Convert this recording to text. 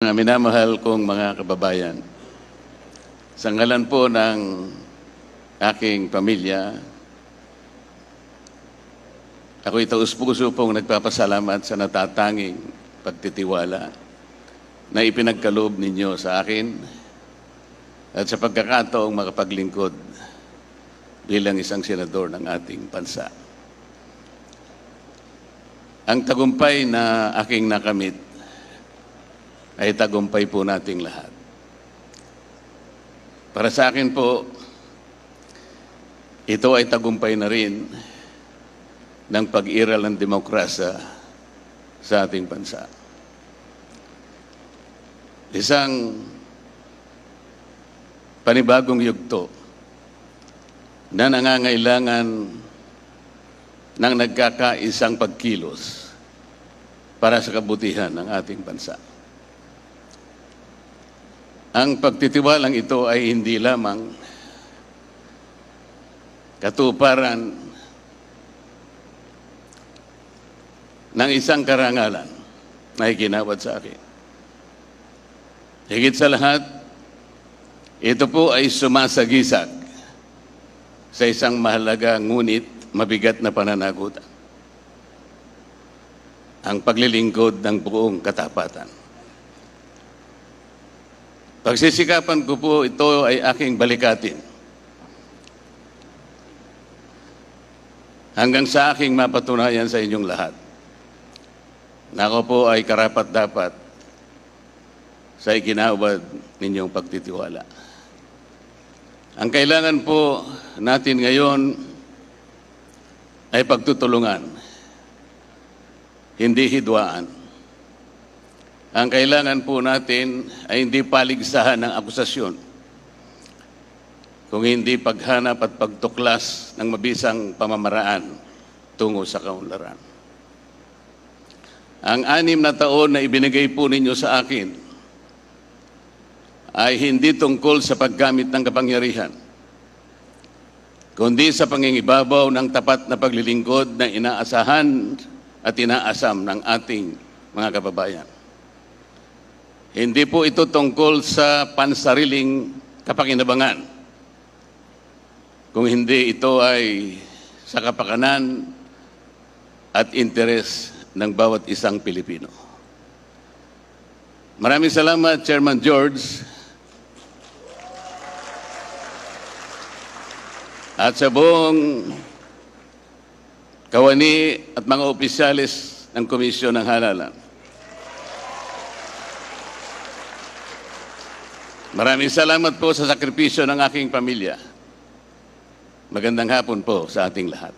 Mga minamahal kong mga kababayan, sa ngalan po ng aking pamilya, ako'y taus-puso pong nagpapasalamat sa natatanging pagtitiwala na ipinagkaloob ninyo sa akin at sa pagkakataong makapaglingkod bilang isang senador ng ating bansa. Ang tagumpay na aking nakamit ay tagumpay po nating lahat. Para sa akin po, ito ay tagumpay na rin ng pag-iral ng demokrasya sa ating bansa. Isang panibagong yugto na nangangailangan ng nagkakaisang pagkilos para sa kabutihan ng ating bansa. Ang pagtitiwalang ito ay hindi lamang katuparan ng isang karangalan na iginawad sa akin. Higit sa lahat, ito po ay sumasagisag sa isang mahalaga ngunit mabigat na pananagutan. Ang paglilingkod ng buong katapatan. Pagsisikapan ko po ito ay aking balikatin hanggang sa aking mapatunayan sa inyong lahat na ako po ay karapat-dapat sa iginawad ninyong pagtitiwala. Ang kailangan po natin ngayon ay pagtutulungan, hindi hidwaan. Ang kailangan po natin ay hindi paligsahan ng akusasyon, kung hindi paghanap at pagtuklas ng mabisang pamamaraan tungo sa kaunlaran. Ang 6 na taon na ibinigay po ninyo sa akin ay hindi tungkol sa paggamit ng kapangyarihan, kundi sa pangingibabaw ng tapat na paglilingkod na inaasahan at inaasam ng ating mga kababayan. Hindi po ito tungkol sa pansariling kapakinabangan, kung hindi ito ay sa kapakanan at interes ng bawat isang Pilipino. Maraming salamat, Chairman George, at sa buong kawani at mga opisyalis ng Komisyon ng Halalan. Maraming salamat po sa sakripisyo ng aking pamilya. Magandang hapon po sa ating lahat.